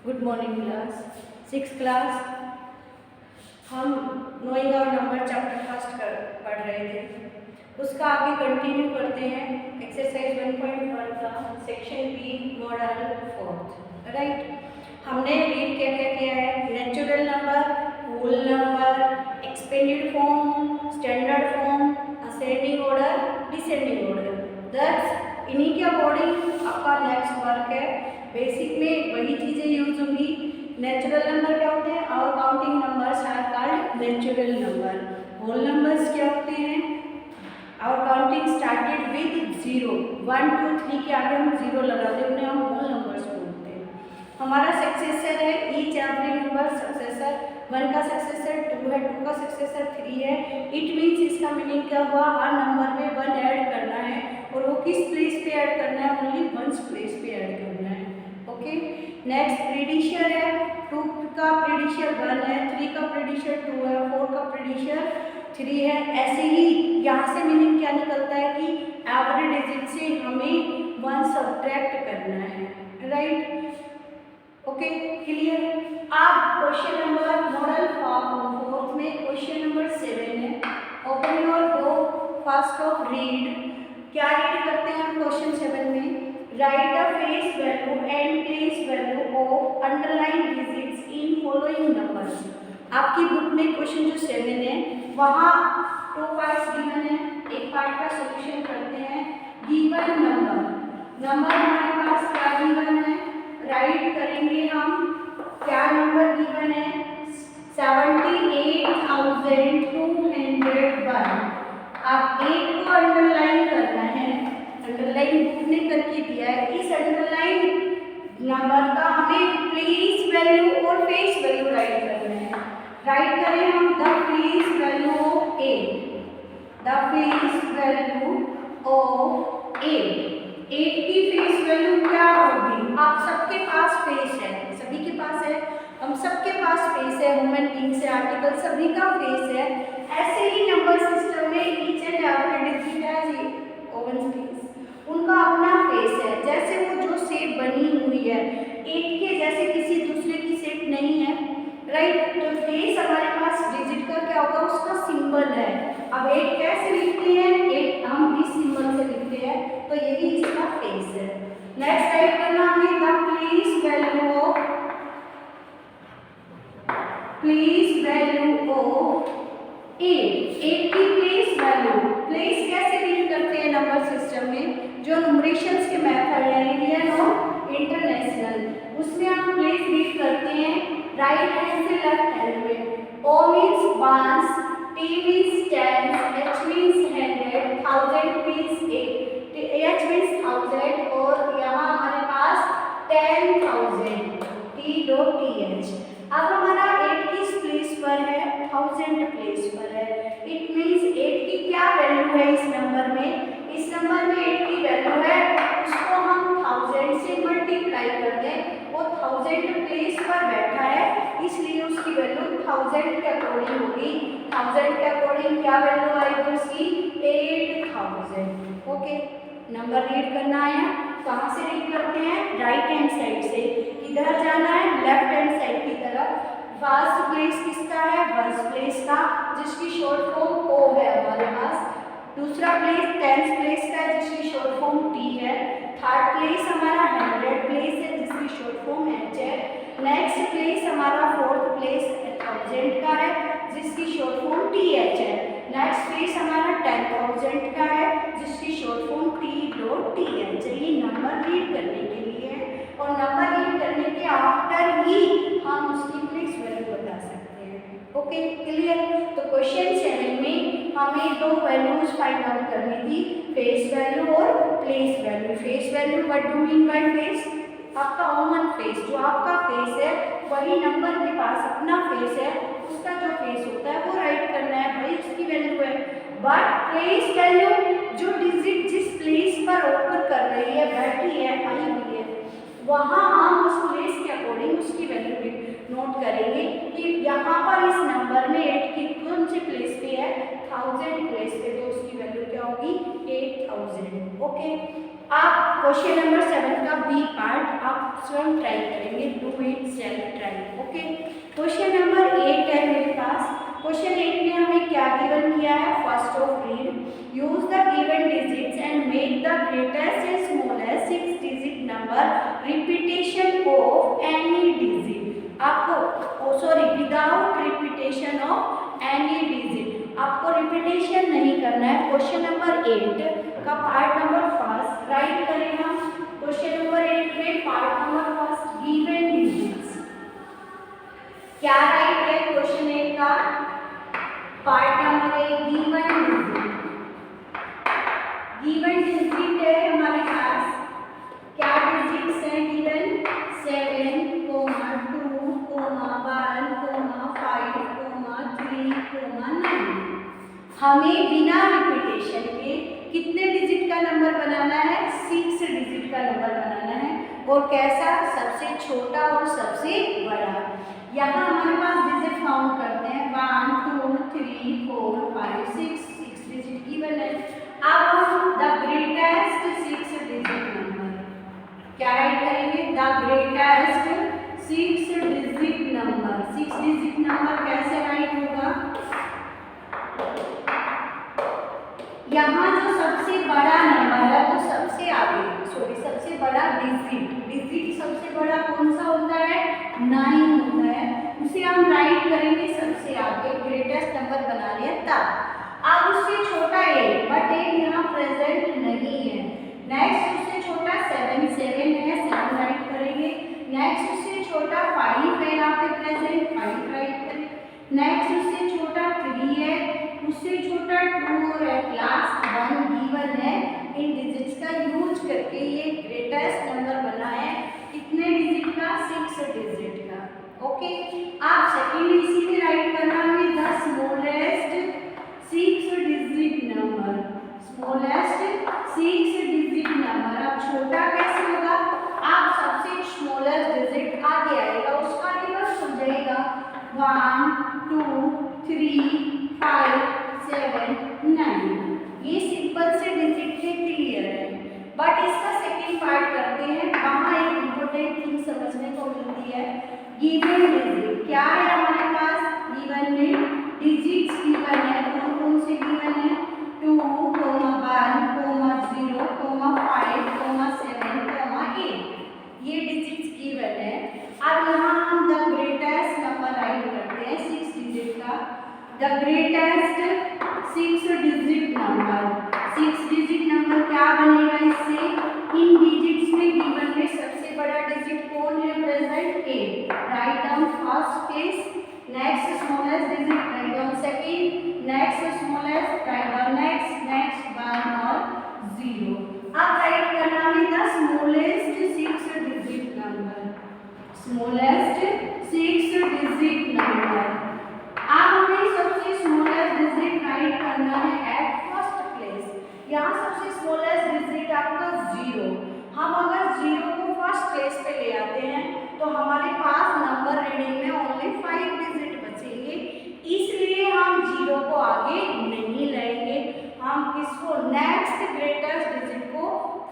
Good morning class, 6th class. हम knowing our number chapter first पढ़ रहे थे, उसका आगे कंटिन्यू करते हैं। एक्सरसाइज 1.1 का section B model fourth, right. हमने रीड क्या क्या किया है? Natural number, whole number, expanded form, standard form, ascending order, descending order. That's इन्हीं के अकॉर्डिंग आपका नेक्स्ट वर्क है। बेसिक में वही चीज़ें यूज होंगी। नेचुरल नंबर क्या होते हैं? Our counting numbers are called natural number. Whole numbers क्या होते हैं? आवर काउंटिंग स्टार्टेड विद 0, 1 2 3 के आगे हम 0 लगाते हैं, उन्हें हम होल नंबर्स बोलते हैं। हमारा सक्सेसर है ईच एवरी नंबर सक्सेसर। 1 का सक्सेसर 2 है, 2 का सक्सेसर 3 है। इट मीन्स इसका मीनिंग क्या हुआ? हर नंबर में 1 ऐड करना है, और वो किस प्लेस पे ऐड करना है? ओनली 1 प्लेस पे ऐड करना है। ओके। नेक्स्ट प्रीडिशर है। 2 का प्रीडिशर 1 है, 3 का प्रीडिशर 2 है, 4 का प्रीडिशर 3 है। ऐसे ही यहाँ से मीनिंग क्या निकलता है कि एवरी डिजिट से हमें 1 सब्ट्रैक्ट करना है, राइट। Okay, clear. अब क्वेश्चन नंबर मॉडल फोर्थ में क्वेश्चन नंबर 7 है। Open your book, first of read. क्या रीड करते हैं हम क्वेश्चन 7 में? Right the face value and place value of underline digits in following numbers. आपकी बुक में क्वेश्चन जो 7 है वहाँ 2 पार्ट्स गिवन है। एक पार्ट का सॉल्यूशन करते हैं। गिवन नंबर हमारे पास क्या गिवन है? राइट करेंगे हम। क्या नंबर गिवन है? 78,201। आप 8 को अंडरलाइन करना है। अंडरलाइन बुक ने करके दिया है। इस अंडरलाइन नंबर का हमें प्लेस वैल्यू और फेस वैल्यू राइट करना है। राइट करें हम the face value of 8। The face value of 8 की फेस वैल्यू क्या होगी? आप सबके पास फेस है, सभी के पास है, हम सबके पास फेस है, ह्यूमन बीइंग से आर्टिकल सभी का फेस है। ऐसे ही नंबर सिस्टम में ईच एंड एवरी डिजिट है जी ओवन फेस, उनका अपना फेस है। जैसे वो जो शेप बनी हुई है 8 के जैसे किसी दूसरे की शेप नहीं है, राइट। तो फेस हमारे पास डिजिट का क्या होगा? उसका सिंबल है। अब 8 कैसे लिखते हैं? 8 हम इस सिंबल से लिखते हैं, तो यही इसका फेस है। नेक्स्ट टाइप करना हमें द प्लेस वैल्यू ऑफ 8 की प्लेस वैल्यू। प्लेस कैसे रीड करते हैं नंबर सिस्टम में? जो न्यूमरेशंस के मेथड है इंडियन और इंटरनेशनल, उसमें हम प्लेस रीड करते हैं राइट हैंड से लेफ्ट हैंड में। O means ones, T means tens, H means 100, 1000 means 8, H means 1000, और यहाँ हमारे पास 10,000 T.TH। अब हमारा 8 किस प्लेस पर है? 1000 प्लेस पर है। इट मीन्स 8 की क्या वैल्यू है इस नंबर में? इस नंबर में 8 की वैल्यू है, उसको हम 1000 से मल्टीप्लाई कर दें। वो 1000 प्लेस पर बैठा है, इसलिए उसकी वैल्यू 1000 के अकॉर्डिंग होगी। 1000 के अकॉर्डिंग क्या वैल्यू आएगी उसकी? 8000। ओके, नंबर रीड करना है। कहाँ से रीड करते हैं? राइट हैंड साइड से। किधर जाना है? लेफ्ट हैंड साइड की तरफ। फर्स्ट प्लेस किसका है? वंस प्लेस का, जिसकी शॉर्ट फॉर्म O है हमारे पास। दूसरा प्लेस 10th प्लेस का है, जिसकी शॉर्ट फॉर्म T है। थर्ड प्लेस हमारा 100 प्लेस है, जिसकी शॉर्ट फॉर्म H है। नेक्स्ट प्लेस हमारा 4th प्लेस 1000 का है, जिसकी शॉर्ट फॉर्म TH है। नेक्स्ट प्लेस हमारा 10,000 का है, जिसकी शॉर्ट फॉर्म T.TH। ये नंबर रीड करने के लिए है, और नंबर रीड करने के आफ्टर ही हम उसकी प्लेस वैल्यू बता सकते हैं। Okay, clear. तो क्वेश्चन 7 में हमें 2 वैल्यूज फाइंड आउट करनी थी, फेस वैल्यू और place value. Face value, what do mean by face? आपका ह्यूमन फेस, जो आपका फेस है वही नंबर के पास अपना फेस है, उसका जो फेस होता है वो राइट करना है, वही उसकी वैल्यू है। बट प्लेस वैल्यू, जो डिजिट जिस प्लेस पर ऑकर कर रही है, बैठी है, आई हुई है, वहाँ हम उस प्लेस के अकॉर्डिंग उसकी वैल्यू नोट करेंगे कि यहाँ पर इस नंबर में 8 की कौन सी प्लेस पे है? 1000 प्लेस पे, तो उसकी वैल्यू क्या होगी? 8000। ओके, आप क्वेश्चन नंबर 7 का बी पार्ट आप स्वयं ट्राई करेंगे, do it self try. Okay, question number 8 है मेरे पास। क्वेश्चन 8 में हमें क्या गिवन किया है? First of read, use the given digits and make the greatest and smallest 6 digit number repetition of any digit. आपको sorry without repetition of any digit, आपको repetition नहीं करना है। क्वेश्चन नंबर 8 का पार्ट नंबर फर्स्ट राइट करें हम। Question number 8 में part number first given digits क्या राइट है? क्वेश्चन 8 का part number 1 given digit. Given digit है हमारे पास, क्या डिजिट्स हैं गिवन? 7, 2, 1, 5, 3, 9। हमें बिना रिपीटेशन के कितने डिजिट का नंबर बनाना है? 6 डिजिट का नंबर बनाना है। और कैसा? सबसे छोटा और सबसे बड़ा। यहाँ हमारे पास डिजिट काउंट करते हैं 1, 2, 3, 4, 5, 6 डिजिट गिवन है। अब हम द ग्रेटेस्ट 6 डिजिट नंबर क्या राइट करेंगे? The greatest 6 digit number. 6 digit number कैसे राइट होगा? यहाँ जो सबसे बड़ा नंबर है वो सबसे आगे, सॉरी सबसे बड़ा डिजिट सबसे बड़ा कौन सा होता है? 9 होता है। उसे हम राइट करेंगे सबसे आगे, ग्रेटेस्ट नंबर बना लिया तब। अब उससे छोटा 8, बट 8 यहाँ प्रेजेंट नहीं है। नेक्स्ट उससे छोटा 7 है, 7 राइट करेंगे। नेक्स्ट उससे छोटा 5 है, यहाँ पे प्रेजेंट 5 राइट करेंगे। नेक्स्ट उससे छोटा 3 है, उससे छोटा 2 और एट लास्ट 1 गिवन है। इन डिजिट्स का यूज करके ये ग्रेटेस्ट नंबर बना है। कितने डिजिट का? 6 डिजिट का। ओके, आप सेकंड इसी में राइट करना है the smallest 6 digit number. Smallest 6 digit number. अब छोटा कैसे होगा? आप सबसे स्मॉलेस्ट डिजिट आगे आएगा, उसका रिवर्स हो जाएगा। 1, 2, 3, 5, 7, 9। ये सिंपल से डिजिट के क्लियर है, बट इसका सेकंड पार्ट करते हैं। वहाँ एक इम्पोर्टेंट थिंग समझने को मिलती है। गिवन डिजिट क्या है हमारे पास? गिवन में डिजिट्स गिवन है। कौन कौन से गिवन है? 2, 1, 0, 5, 7, 8। ये डिजिट्स गिवन है। अब यहाँ हम द ग्रेटेस्ट नंबर राइट करते हैं 6 डिजिट का। The greatest 6 digit number. 6 digit number क्या बनेगा इससे? इन डिजिट्स में गिवन में सबसे बड़ा डिजिट कौन है present? 8। Write down first place. Next smallest digit write down second. Next smallest write down next 1 और 0। अब राइट करना है the smallest 6 digit number. Smallest 6 digit number. अब हमें सबसे स्मॉलेस्ट डिजिट राइट करना है एट फर्स्ट प्लेस। यहाँ सबसे स्मॉलेस्ट डिजिट आपका 0। हम अगर 0 को फर्स्ट प्लेस पे ले आते हैं तो हमारे पास नंबर रीडिंग में ओनली 5 डिजिट बचेंगे, इसलिए हम 0 को आगे नहीं लाएंगे। हम इसको नेक्स्ट ग्रेटेस्ट डिजिट को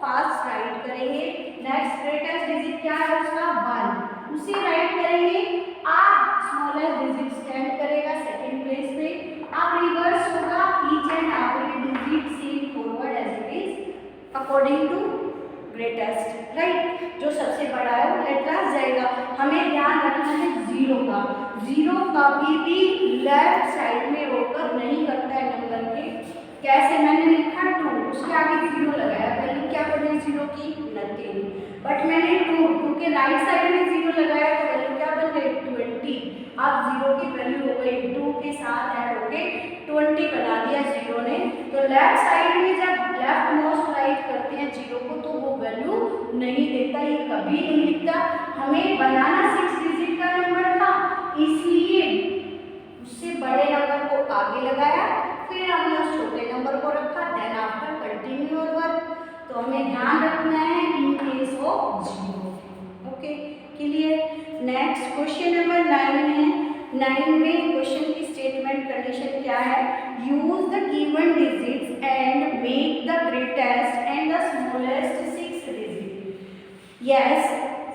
फर्स्ट राइट करेंगे। नेक्स्ट ग्रेटेस्ट डिजिट क्या है उसका? 1, उसे राइट करेंगे। आप स्मॉलेस्ट डिजिट स्टैंड करेगा सेकंड प्लेस पे। अब रिवर्स होगा, each and every digit seen forward as it is according to greatest, right. जो सबसे बड़ा है वो एट लास्ट जाएगा। हमें ध्यान रखना है 0 का। 0 कभी भी लेफ्ट साइड में होकर नहीं करता है नंबर के। कैसे? मैंने लिखा 2, उसके आगे 0 लगाया, वैल्यू क्या बनी 0 की? नथिंग। बट मैंने 2 के राइट साइड में 0 लगाया तो वैल्यू क्या बन गई? 20। अब 0 की वैल्यू हो गई 2 के साथ ऐड होके 20 बना दिया 0 ने। तो लेफ्ट साइड में जब लेफ्ट मोस्ट राइट करते हैं 0 को तो वो वैल्यू नहीं देता, ये कभी नहीं लिखता। हमें बनाना 6 डिजिट का नंबर था, इसलिए उससे बड़े नंबर को आगे लगाया, फिर हमने उस छोटे नंबर को रखा, देन आफ्टर कंटिन्यू वर्क। तो हमें ध्यान रखना है in case of 0। Okay, clear. Next question number 9 है। 9 में क्वेश्चन की स्टेटमेंट कंडीशन क्या है? Use the given digits and make the greatest and the smallest 6 digit. Yes,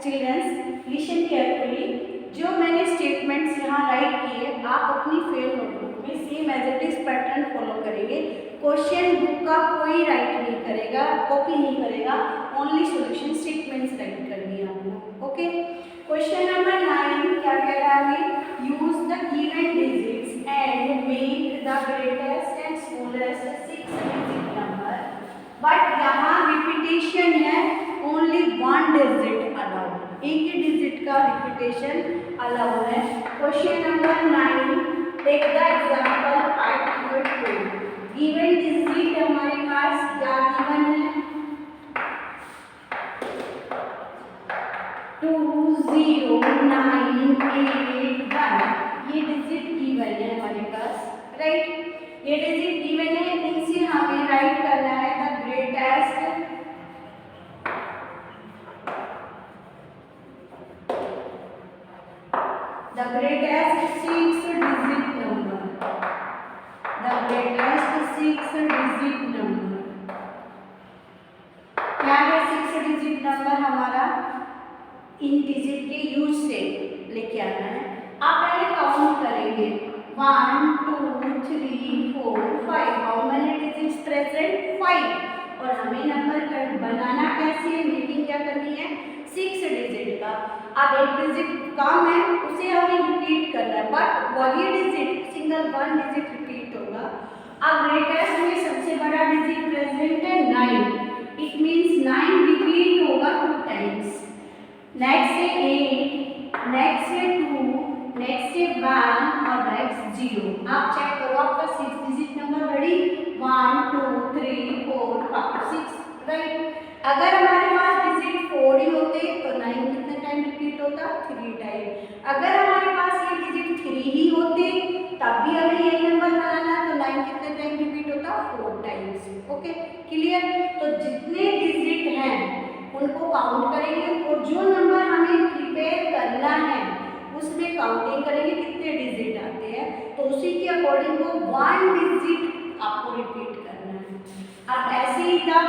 children, listen carefully. जो मैंने स्टेटमेंट्स यहाँ राइट किए आप अपनी फेल नोटबुक में same as it is pattern follow करेंगे। क्वेश्चन बुक का कोई राइट नहीं करेगा, कॉपी नहीं करेगा, ओनली सॉल्यूशन स्टेटमेंट्स राइट करनी है आपको। ओके, क्वेश्चन नंबर 9 क्या कह रहा है? Use the given digits and make the greatest and smallest 6 digit number. But यहाँ रिपीटेशन है, ओनली 1 डिजिट अलाउड, एक ही डिजिट का रिपीटेशन अलाउड है। Question number 9, take the example part 2। Given digit हमारे पास क्या गिवन है? 2 0 9 8 1, ये डिजिट गिवन है हमारे पास, राइट? ये डिजिट गिवन है, इनसे हमें राइट करना है the greatest the greatest 6 digit number, the greatest 6 digit number। क्या है 6 डिजिट नंबर? हमारा इन डिजिट के यूज से लेके आना है। आप पहले काउंट करेंगे 1 2 3 4 5, हाउ मेनी डिजिट्स प्रेजेंट? 5। और हमें नंबर बनाना कैसे, मेकिंग क्या करनी है? 6 डिजिट का। अब एक डिजिट कम है, उसे हमें रिपीट करना है, बट वही डिजिट सिंगल 1 डिजिट रिपीट होगा। अब ग्रेटेस्ट में सबसे बड़ा डिजिट प्रेजेंट है 9, इट मींस 9 रिपीट होगा 2 टाइम्स। नेक्स्ट है 8, नेक्स्ट है 2, नेक्स्ट है 1 और नेक्स्ट 0। आप चेक करो आपका 6 डिजिट नंबर रेडी? 1 2 3 4 5 6, राइट? अगर हमारे पास डिजिट 4 ही होते तो 9 कितने टाइम रिपीट होता? 3 टाइम। अगर हमारे पास ये डिजिट 3 ही होते तब भी हमें यही नंबर बनाना, तो 9 कितने टाइम रिपीट होता? 4 टाइम्स। Okay, clear? तो जितने डिजिट हैं उनको काउंट करेंगे और जो नंबर हमें प्रिपेयर करना है उसमें काउंटिंग करेंगे कितने डिजिट आते हैं, तो उसी के अकॉर्डिंग वो 1 डिजिट आपको रिपीट करना है। अब ऐसे ही था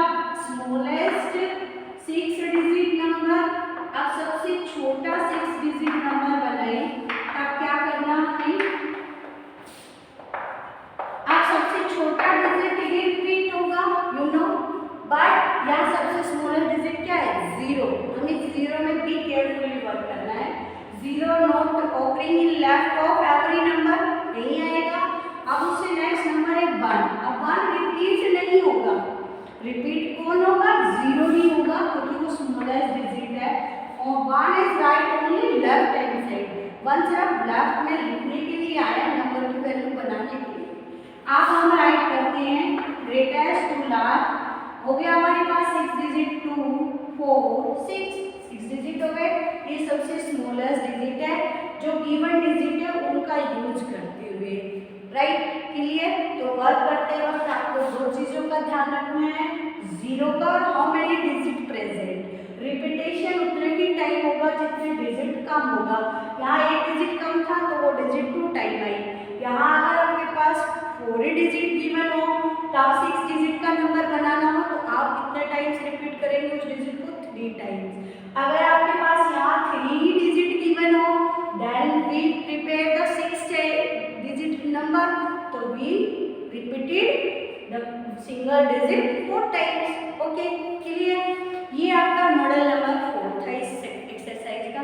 स्मॉलेस्ट 6 डिजिट नंबर। अब सबसे छोटा 6 डिजिट नंबर बनाए, तब क्या करना है? अब सबसे छोटा डिजिट ही रिपीट होगा, यू नो, बट यहाँ सबसे स्मॉलेस्ट डिजिट क्या है? 0। हमें 0 में भी केयरफुली वर्क करना है। 0 not occurring in left of every number, नहीं आएगा। अब उससे नेक्स्ट नंबर है 1। अब 1 रिपीट नहीं होगा, रिपीट कौन होगा? 0 ही होगा, क्योंकि वो स्मॉलेस्ट डिजिट है। और 1 is right only left hand side, 1 सिर्फ लेफ्ट में लिखने के लिए आया, नंबर की वैल्यू बनाने के लिए। अब हम राइट करते हैं ग्रेटेस्ट टू लार्ज। हो गया हमारे पास 6 डिजिट 2 4 6 डिजिट हो गए। ये सबसे स्मॉलेस्ट डिजिट है, जो गिवन डिजिट है उनका यूज करते हुए, राइट? क्लियर? तो वर्क करते वक्त आपको 2 चीजों का ध्यान रखना है, 0 का और how many digit present. Repetition उतने ही टाइम होगा जितने डिजिट कम होगा। यहाँ एक डिजिट कम था तो वो डिजिट 2 टाइम आई। यहाँ अगर आपके पास 4 डिजिट गिवन हो तब 6 डिजिट का नंबर बनाना हो तो आप कितने टाइम्स रिपीट करेंगे उस डिजिट को? 3 टाइम्स। अगर आपके पास यहाँ 3 ही डिजिट गिवन हो then we prepare the 6 digit number, तो we repeated the single digit 4 times. Okay, clear? ये आपका मॉडल नंबर 4 था इस एक्सरसाइज का।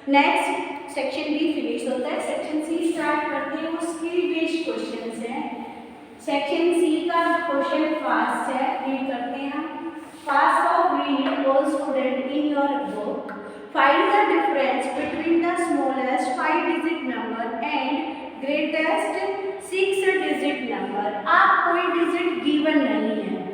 नेक्स्ट सेक्शन बी फिनिश होता है, सेक्शन सी स्टार्ट करते हैं। वो स्किल बेस्ड क्वेश्चंस हैं। सेक्शन सी का क्वेश्चन फास्ट है, रीड करते हैं हम। Fast of read all student in your book, find the difference between the smallest 5 digit number and greatest 6 digit number. आप कोई डिजिट गिवन नहीं है,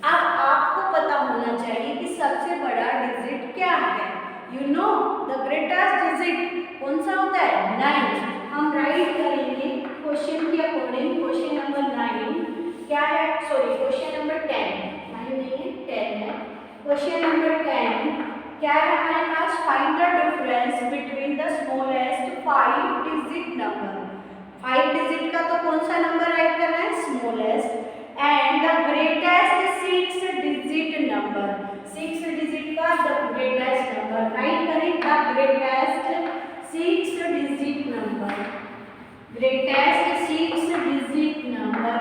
अब आपको पता होना चाहिए कि सबसे बड़ा डिजिट क्या है। You know the greatest digit कौन सा होता है? 9। हम राइट करेंगे क्वेश्चन के अकॉर्डिंग। क्वेश्चन नंबर 9 क्या है? सॉरी, क्वेश्चन नंबर 10 नहीं है, 10 है। क्वेश्चन नंबर 10 क्या है हमारे पास? Find the difference between the smallest 5 digit number. 5 digit का तो कौन सा नंबर राइट करना है? Smallest. and the greatest 6 digit number, 6 digit का the greatest number राइट करें, the greatest 6 digit number, greatest 6 digit number।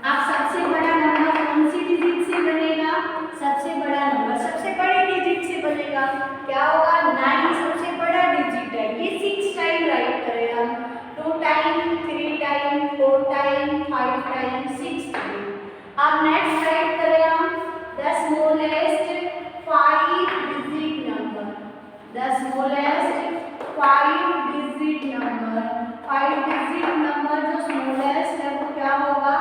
अब सबसे बड़ा नंबर कौन सी डिजिट से बनेगा? सबसे बड़ा नंबर सबसे बड़ी डिजिट से बनेगा, क्या होगा? 9 सबसे बड़ा डिजिट है, ये 6 टाइम राइट करें हम, 2 time, 3 time, 4 time, 5 time, 6 time. अब नेक्स्ट राइट करें हम the smallest 5 digit number, the smallest 5 digit number, 5 digit number जो smallest है वो क्या होगा?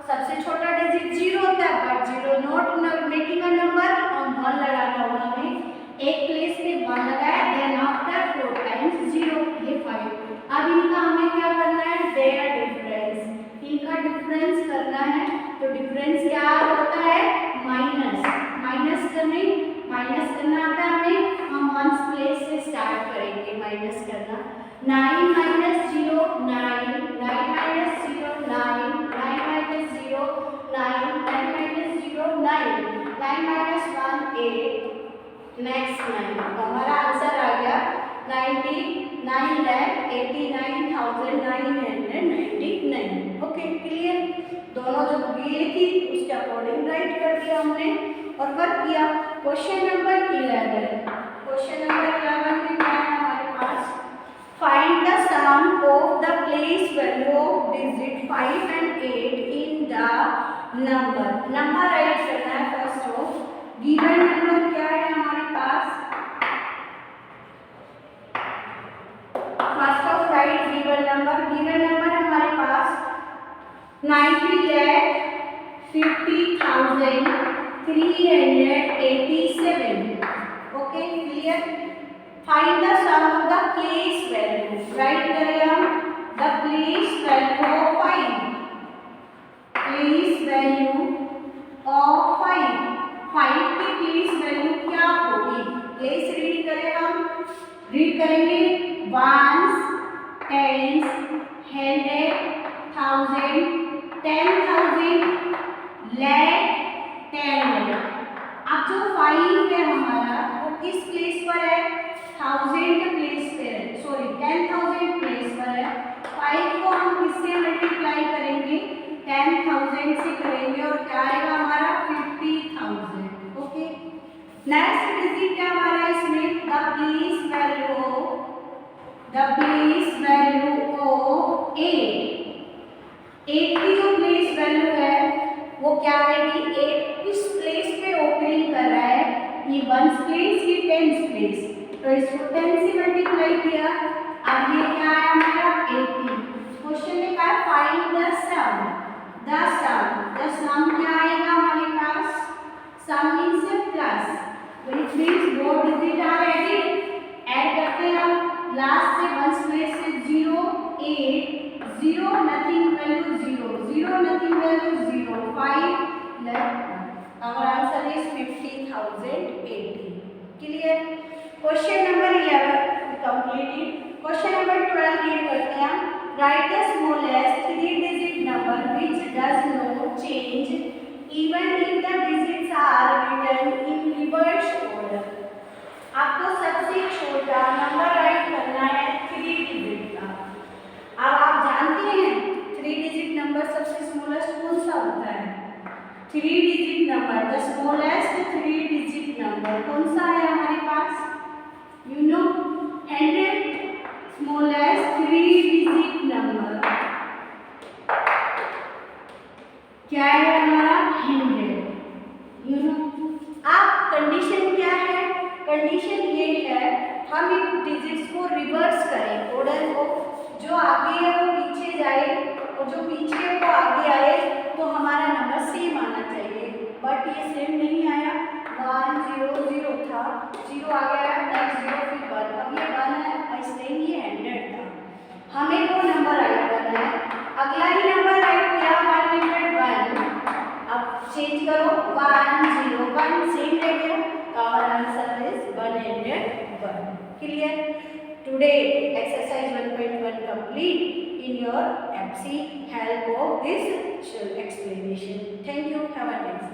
सबसे छोटा डिजिट 0 होता है, but 0 not making a number, हम 1 लगाना होगा हमें, एक प्लेस पे 1 लगाया, देन आफ्टर 4 टाइम्स 0, ये 5। अब इनका हमें क्या करना है? देयर डिफरेंस, इनका डिफरेंस करना है, तो डिफरेंस क्या होता है? माइनस, माइनस करना आता है हमें, हम 1 प्लेस से स्टार्ट करेंगे माइनस करना। 9 minus 0 9, 9 minus 0 9, 9 minus 0 9, 9 minus 0 9, 9 minus 1 8, next 9। तो हमारा आंसर आ गया 99,89,999। ओके क्लियर, दोनों जो दिए थी उसके अकॉर्डिंग राइट कर दिया हमने और वर्क किया। क्वेश्चन नंबर 11, क्वेश्चन नंबर 11 में क्या है हमारे पास? Find the sum of the place value of digit 5 and 8 in the number. Number write करना है फर्स्ट ऑफ, गिवन नंबर क्या है हमारे पास? First off write given number, given number हमारे पास 90,50,387। Okay clear, find the sum of the place value, write करें हम the place value of 5, place value of 5 की प्लेस वैल्यू क्या होगी? प्लेस रीड करें हम, रीड करेंगे once, tense, hundred, 1000, 10,000, lakh, 10 lakh। अब जो 5 है हमारा वो किस प्लेस पर है? 1000 प्लेस पे है, सॉरी 10,000 प्लेस पर है। 5 को हम किससे मल्टीप्लाई करेंगे? 10,000 से करेंगे और क्या आएगा हमारा? 50,000। ओके नेक्स्ट डिजिट क्या हमारा इसमें? द प्लेस वैल्यू ऑफ 8 की जो प्लेस वैल्यू है वो क्या आएगी? 8 किस प्लेस पे ओपनिंग कर रहा है? ये 1 प्लेस, ये 10 प्लेस, तो इसको 10 से मल्टीप्लाई किया। अब ये क्या है हमारा? 80। क्वेश्चन में क्या है? फाइंड द सम, द सम क्या आएगा हमारे पास? सम मींस प्लस, व्हिच मींस दो डिजिट आर एडेड, ऐड करते हैं हम, लास्ट से 1 प्लेस से 0 8 0 nothing value 0 0 nothing value 0 5 left. Our answer is 50,080। Clear, question number 11 completed. Question number 12 read करते हैं। Write the smallest 3 digit number which does not change even if the digits are written in reverse order. आपको सबसे छोटा number write करना है 3 digit का। अब आप जानते हैं 3 डिजिट नंबर सबसे स्मॉलेस्ट कौन सा होता है? 3 digit number, the smallest 3 digit number कौन सा है हमारे पास? You know 100, smallest 3 digit number क्या है हमारा? 100। यू नो, आप कंडीशन क्या है? कंडीशन ये है हम इन डिजिट्स को रिवर्स करें, ऑर्डर को, जो आगे है वो पीछे जाए और जो पीछे है वो आगे आए, तो हमारा नंबर सेम आना चाहिए। बट ये सेम नहीं आया, 1 0 0 था, 0 आ गया, नेक्स्ट 0 फिर 1, अब ये 1 है, इसलिए ये 100 था। हमें वो नंबर राइट करना है। अगला ही नंबर राइट किया 101, अब चेंज करो 1 0 1 सेम रह गया, our answer is 101. Clear? Today exercise 1.1 complete. in your FC help of this explanation. Thank you. Have a nice day.